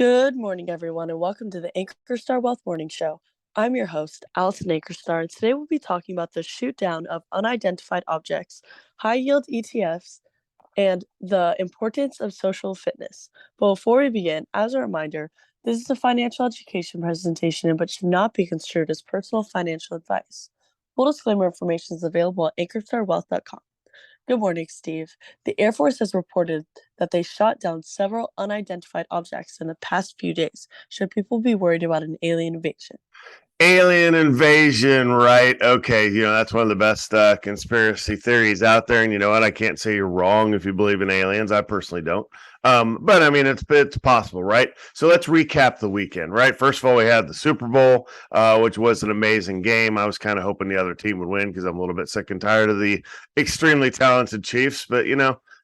Good morning, everyone, and welcome to the Ankerstar Wealth Morning Show. I'm your host, Allison Ankerstar, and today we'll be talking about the shoot down of unidentified objects, high yield ETFs, and the importance of social fitness. But before we begin, as a reminder, this is a financial education presentation but should not be construed as personal financial advice. Full disclaimer information is available at ankerstarwealth.com. Good morning, Steve. The Air Force has reported that they shot down several unidentified objects in the past few days. Should people be worried about an alien invasion? Alien invasion, right? Okay, that's one of the best conspiracy theories out there, and you know what? I can't say you're wrong if you believe in aliens. I personally don't, but I mean it's possible, right? So let's recap the weekend, right? First of all, we had the Super Bowl, which was an amazing game. I was kind of hoping the other team would win because I'm a little bit sick and tired of the extremely talented Chiefs, but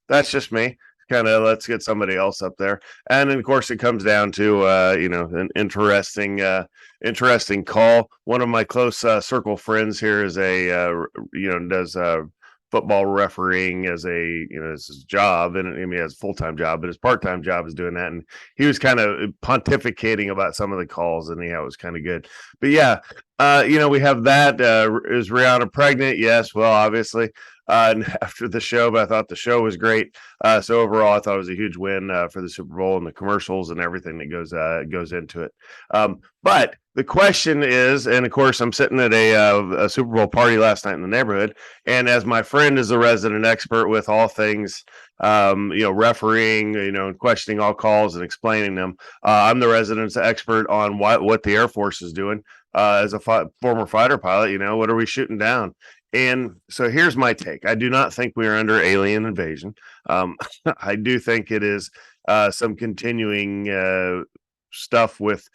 that's just me. Kind of let's get somebody else up there, and then of course it comes down to an interesting call. One of my close circle friends here is does football refereeing as as his job, and I mean he has a full-time job, but his part-time job is doing that. And he was kind of pontificating about some of the calls, and it was kind of good. But yeah, we have that. Is Rihanna pregnant? Yes. Well, obviously. And after the show, but I thought the show was great. So overall, I thought it was a huge win for the Super Bowl and the commercials and everything that goes into it. But the question is, and of course, I'm sitting at a Super Bowl party last night in the neighborhood, and as my friend is a resident expert with all things, refereeing, and questioning all calls and explaining them, I'm the resident expert on what the Air Force is doing. As a former fighter pilot, what are we shooting down? And so here's my take. I do not think we are under alien invasion. I do think it is some continuing stuff with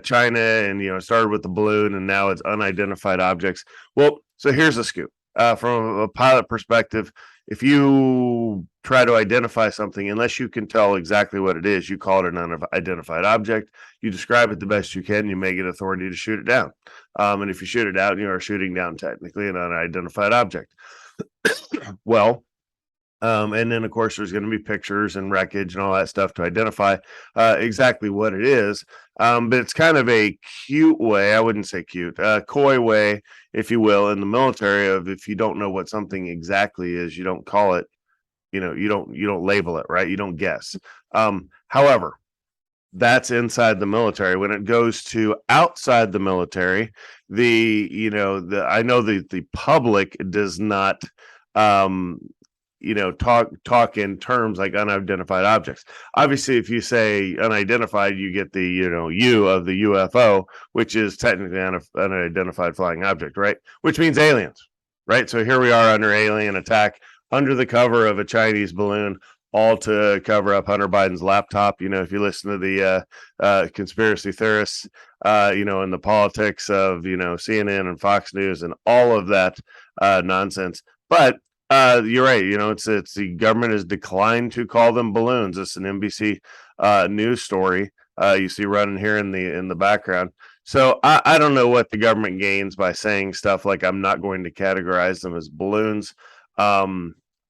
China, and it started with the balloon, and now it's unidentified objects. Well, so here's the scoop. From a pilot perspective, if you try to identify something, unless you can tell exactly what it is, you call it an unidentified object. You describe it the best you can. You may get authority to shoot it down. And if you shoot it down, you are shooting down technically an unidentified object. Well, and then, of course, there's going to be pictures and wreckage and all that stuff to identify exactly what it is. But it's kind of a cute way. I wouldn't say cute, coy way, if you will, in the military of if you don't know what something exactly is, you don't call it, you don't label it, right? You don't guess. However, that's inside the military. When it goes to outside the military, I know the public does not talk in terms like unidentified objects. Obviously, if you say unidentified, you get the U of the UFO, which is technically an unidentified flying object, right? Which means aliens, right? So here we are under alien attack, under the cover of a Chinese balloon, all to cover up Hunter Biden's laptop. If you listen to the conspiracy theorists, and the politics of CNN and Fox News and all of that nonsense, but you're right. It's the government has declined to call them balloons. It's an NBC news story you see running here in the background. So I don't know what the government gains by saying stuff like I'm not going to categorize them as balloons.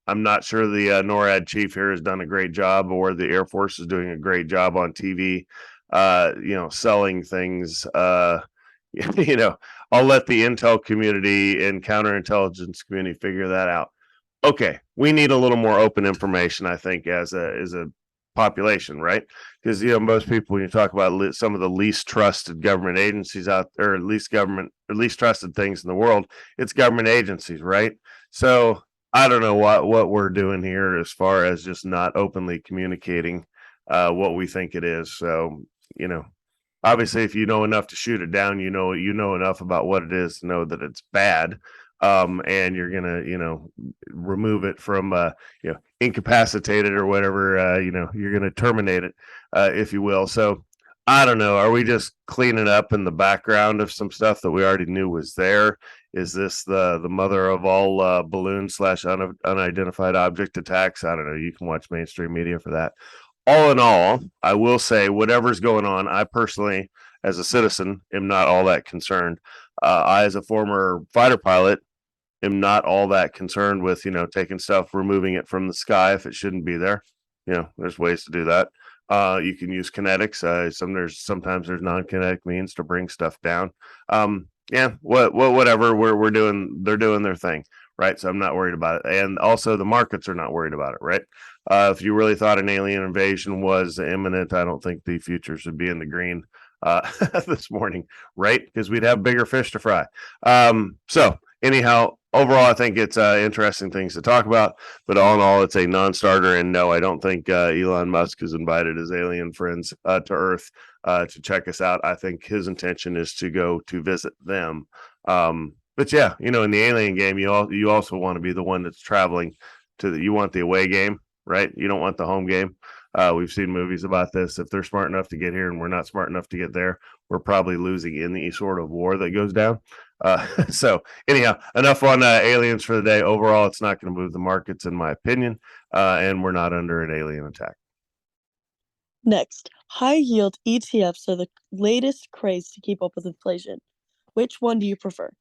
I'm not sure the NORAD chief here has done a great job, or the Air Force is doing a great job on TV. Selling things. I'll let the intel community and counterintelligence community figure that out. Okay, we need a little more open information, I think, as a population, right? Because most people, when you talk about some of the least trusted government agencies out there, or least trusted things in the world, it's government agencies, right? So I don't know what we're doing here as far as just not openly communicating what we think it is. So obviously, if you know enough to shoot it down, you know enough about what it is to know that it's bad. And you're gonna remove it from incapacitated or whatever, you're gonna terminate it, if you will. So I don't know, are we just cleaning up in the background of some stuff that we already knew was there? Is this the mother of all balloon / unidentified object attacks? I don't know. You can watch mainstream media for that. All in all, I will say whatever's going on, I personally, as a citizen, am not all that concerned. I, as a former fighter pilot, am not all that concerned with taking stuff, removing it from the sky if it shouldn't be there. There's ways to do that. You can use kinetics. Sometimes there's non-kinetic means to bring stuff down. Yeah, whatever we're doing, they're doing their thing, right? So I'm not worried about it. And also the markets are not worried about it, right? If you really thought an alien invasion was imminent, I don't think the futures would be in the green this morning, right? Because we'd have bigger fish to fry. So anyhow, overall, I think it's interesting things to talk about, but all in all, it's a non-starter. And no, I don't think Elon Musk has invited his alien friends to Earth to check us out. I think his intention is to go to visit them. But yeah, in the alien game, you also want to be the one that's traveling you want the away game, right? You don't want the home game. We've seen movies about this. If they're smart enough to get here and we're not smart enough to get there, we're probably losing in the sort of war that goes down. So anyhow, enough on aliens for the day. Overall, it's not going to move the markets, in my opinion, and we're not under an alien attack. Next, high yield ETFs are the latest craze to keep up with inflation. Which one do you prefer?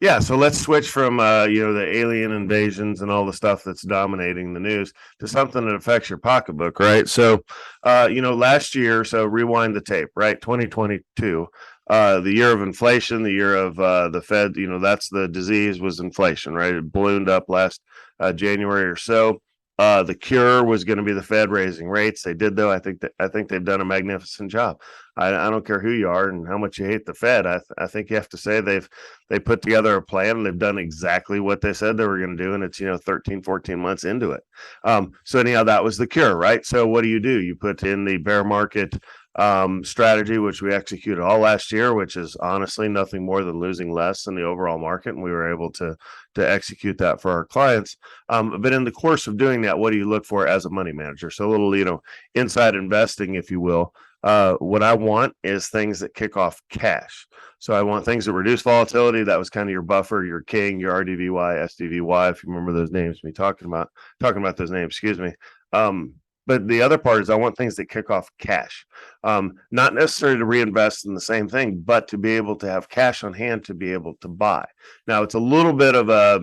Yeah, so let's switch from the alien invasions and all the stuff that's dominating the news to something that affects your pocketbook, right? So, last year, so rewind the tape, right? 2022, the year of inflation, the year of the Fed, that's the disease was inflation, right? It ballooned up last January or so. The cure was going to be the Fed raising rates. They did, though. I think they've done a magnificent job. I don't care who you are and how much you hate the Fed. I think you have to say they put together a plan and they've done exactly what they said they were going to do, and it's 13, 14 months into it. So anyhow, that was the cure, right? So what do? You put in the bear market strategy, which we executed all last year, which is honestly nothing more than losing less than the overall market, and we were able to execute that for our clients. But in the course of doing that, what do you look for as a money manager? So a little inside investing, if you will. What I want is things that kick off cash. So I want things that reduce volatility. That was kind of your buffer, your king, your RDVY, SDVY, if you remember those names, me talking about those names, excuse me. But the other part is I want things that kick off cash, not necessarily to reinvest in the same thing, but to be able to have cash on hand to be able to buy. Now, it's a little bit of a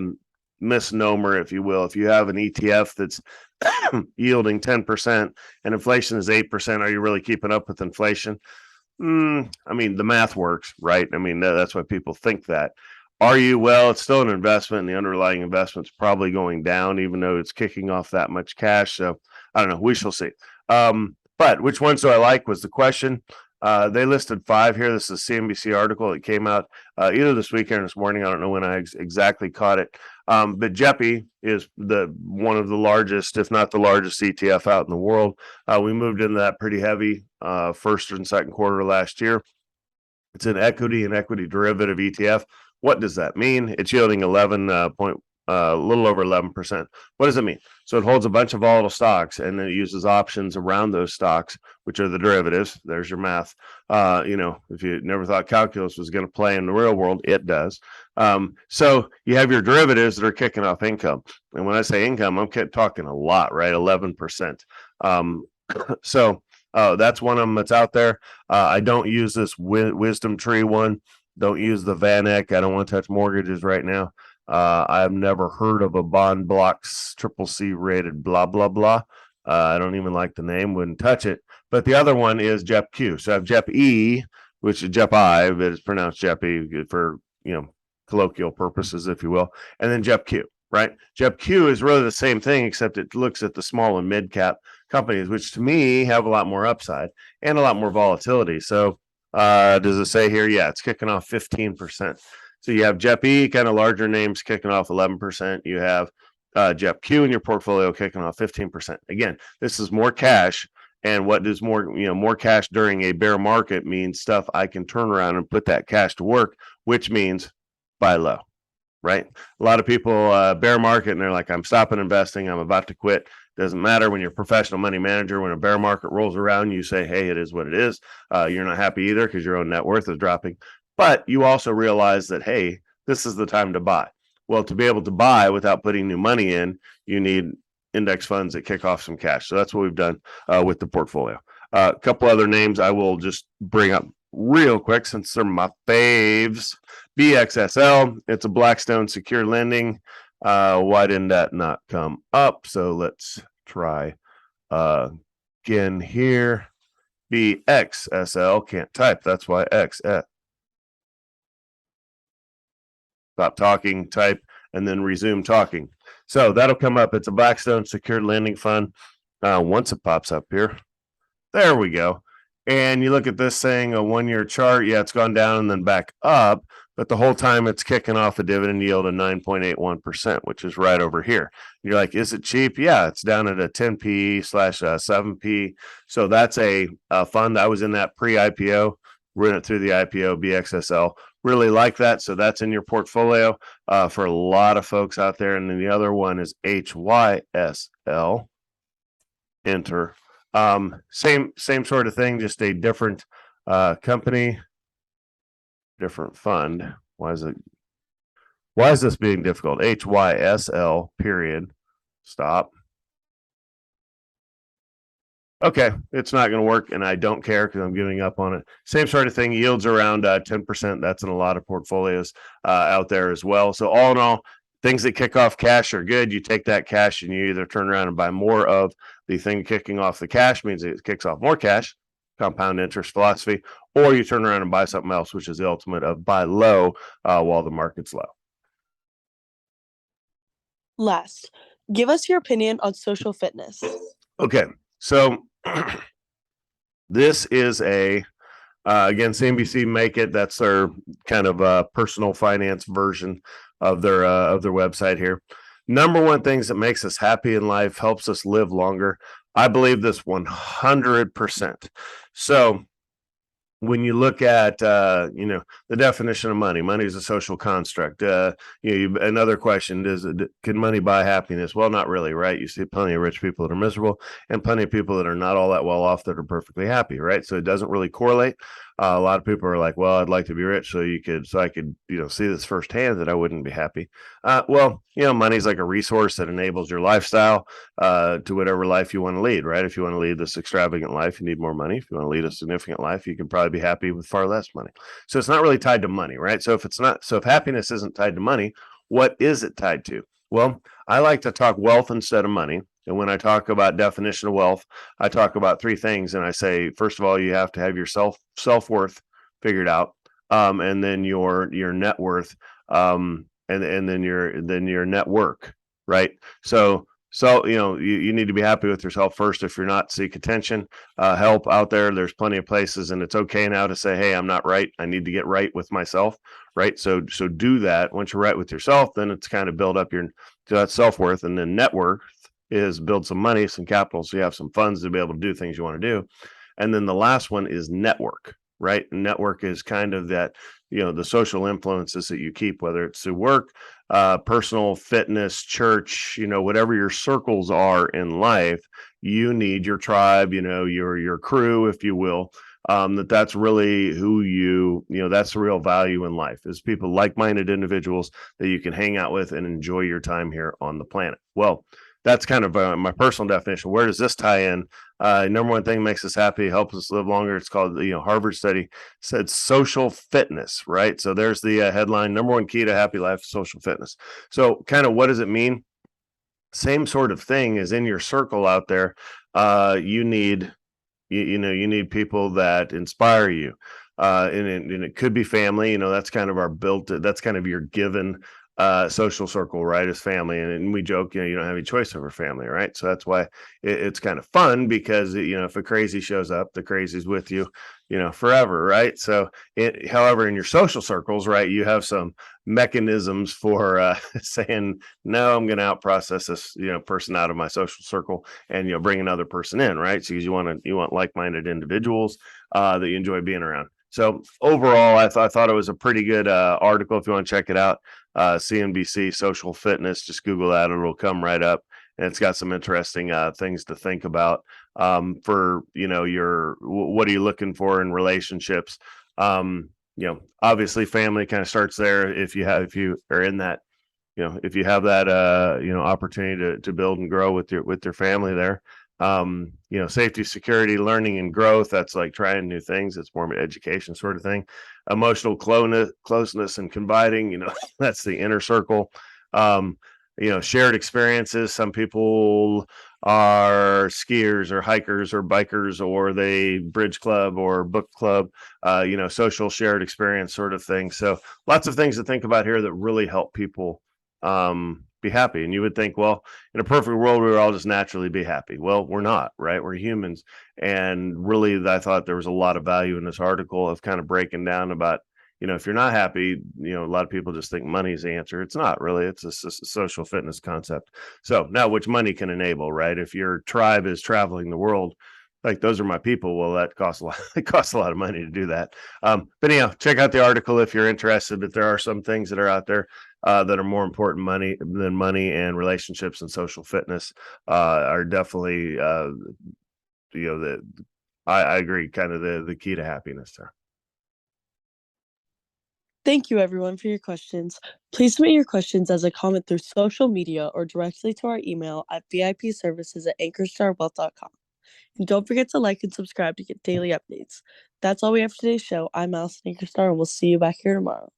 misnomer, if you will. If you have an ETF that's yielding 10% and inflation is 8%, are you really keeping up with inflation? I mean, the math works, right? I mean, that's why people think that. Are you? Well, it's still an investment, and the underlying investment's probably going down, even though it's kicking off that much cash. So I don't know. We shall see. But which ones do I like was the question. They listed 5 here. This is a CNBC article that came out either this weekend or this morning. I don't know when I exactly caught it. But JEPI is one of the largest, if not the largest ETF out in the world. We moved into that pretty heavy first and second quarter last year. It's an equity and equity derivative ETF. What does that mean? It's yielding a little over 11%. What does it mean? So it holds a bunch of volatile stocks, and then it uses options around those stocks, which are the derivatives. There's your math. If you never thought calculus was going to play in the real world, it does. So you have your derivatives that are kicking off income. And when I say income, I'm talking a lot, right? 11%. So that's one of them that's out there. I don't use this wisdom tree one. Don't use the VanEck. I don't want to touch mortgages right now. I've never heard of a bond blocks CCC rated blah, blah, blah. I don't even like the name, wouldn't touch it. But the other one is JEPQ. So I have JEPE, which is JEPI, but it's pronounced JEPE for, colloquial purposes, if you will. And then JEPQ, right? JEPQ is really the same thing, except it looks at the small and mid cap companies, which to me have a lot more upside and a lot more volatility. So does it say here? Yeah, it's kicking off 15%. So you have JEPE, kind of larger names, kicking off 11%. You have JEPQ in your portfolio kicking off 15%. Again, this is more cash. And what does more cash during a bear market means stuff I can turn around and put that cash to work, which means buy low, right? A lot of people bear market and they're like, I'm stopping investing. I'm about to quit. Doesn't matter when you're a professional money manager. When a bear market rolls around, you say, hey, it is what it is. You're not happy either because your own net worth is dropping. But you also realize that, hey, this is the time to buy. Well, to be able to buy without putting new money in, you need index funds that kick off some cash. So that's what we've done with the portfolio. A couple other names I will just bring up real quick since they're my faves. BXSL, it's a Blackstone secure lending. Why didn't that not come up? So let's try again here. BXSL. Can't type. That's why X. Stop talking, type, and then resume talking. So that'll come up. It's a Blackstone secured lending fund. Once it pops up here, there we go. And you look at this thing, a 1-year chart. Yeah, it's gone down and then back up, but the whole time it's kicking off a dividend yield of 9.81%, which is right over here. You're like, is it cheap? Yeah, it's down at a 10 PE slash 7 P. So that's a fund. I was in that pre-IPO. Ran it through the IPO, BXSL. Really like that. So that's in your portfolio for a lot of folks out there. And then the other one is HYSL. Enter. Same sort of thing, just a different company, different fund. Why is this being difficult? HYSL period. Stop. Okay, it's not going to work, and I don't care because I'm giving up on it. Same sort of thing, yields around 10%. That's in a lot of portfolios out there as well. So all in all, things that kick off cash are good. You take that cash and you either turn around and buy more of the thing kicking off the cash, means it kicks off more cash, compound interest philosophy, or you turn around and buy something else, which is the ultimate of buy low while the market's low. Last, give us your opinion on social fitness. Okay, so this is a again, CNBC make it. That's their kind of personal finance version of their website here. Number one things that makes us happy in life, helps us live longer. I believe this 100%. So when you look at the definition of money is a social construct. Another question is, can money buy happiness? Well, not really, right? You see plenty of rich people that are miserable and plenty of people that are not all that well off that are perfectly happy, right? So it doesn't really correlate. A lot of people are like, well, I'd like to be rich so I could see this firsthand that I wouldn't be happy. Money's like a resource that enables your lifestyle to whatever life you want to lead, right? If you want to lead this extravagant life, you need more money. If you want to lead a significant life, you can probably be happy with far less money. So it's not really tied to money, right? So if happiness isn't tied to money, what is it tied to? Well, I like to talk wealth instead of money. And when I talk about definition of wealth, I talk about three things. And I say, first of all, you have to have your self-worth figured out. And then your net worth, and then your network, right? So you need to be happy with yourself first. If you're not, seek attention, help out there. There's plenty of places, and it's okay now to say, hey, I'm not right. I need to get right with myself, right? So do that. Once you're right with yourself, then it's kind of build up your self-worth, and then net worth is build some money, some capital, so you have some funds to be able to do things you want to do. And then the last one is network, right? And network is kind of that, the social influences that you keep, whether it's through work, personal fitness, church, whatever your circles are in life, you need your tribe, your crew, if you will. That's really who that's the real value in life, is people, like-minded individuals that you can hang out with and enjoy your time here on the planet. Well, that's kind of my personal definition. Where does this tie in? Number one thing makes us happy, helps us live longer. It's called, Harvard study said social fitness, right? So there's the headline, number one key to happy life, social fitness. So kind of what does it mean? Same sort of thing is in your circle out there. You need people that inspire you. And it could be family, that's kind of that's kind of your given social circle, right, is family. And we joke, you don't have any choice over family, right? So that's why it's kind of fun, because if a crazy shows up, the crazy's with you, forever, right? So however, in your social circles, right, you have some mechanisms for saying, no, I'm going to out process this person out of my social circle, and bring another person in, right? So you want like-minded individuals that you enjoy being around. So overall, I thought it was a pretty good article. If you want to check it out, CNBC social fitness, just Google that, it'll come right up, and it's got some interesting things to think about for what are you looking for in relationships. Obviously family kind of starts there. If you are in that, if you have that opportunity to build and grow with your family there. Safety, security, learning, and growth. That's like trying new things. It's more of an education sort of thing. Emotional closeness and confiding, that's the inner circle. shared experiences. Some people are skiers or hikers or bikers, or they bridge club or book club, social shared experience sort of thing. So lots of things to think about here that really help people be happy. And you would think, well, in a perfect world, we would all just naturally be happy. Well, we're not, right? We're humans. And really, I thought there was a lot of value in this article of kind of breaking down about, if you're not happy, a lot of people just think money's the answer. It's not really. It's a social fitness concept. So now, which money can enable, right? If your tribe is traveling the world, like those are my people, well, that costs a lot. It costs a lot of money to do that. But anyhow, check out the article if you're interested. But there are some things that are out there that are more important than money, and relationships and social fitness are definitely, I agree, kind of the key to happiness there. Thank you, everyone, for your questions. Please submit your questions as a comment through social media or directly to our email at vipservices@ankerstarwealth.com. And don't forget to like and subscribe to get daily updates. That's all we have for today's show. I'm Allison Ankerstar, and we'll see you back here tomorrow.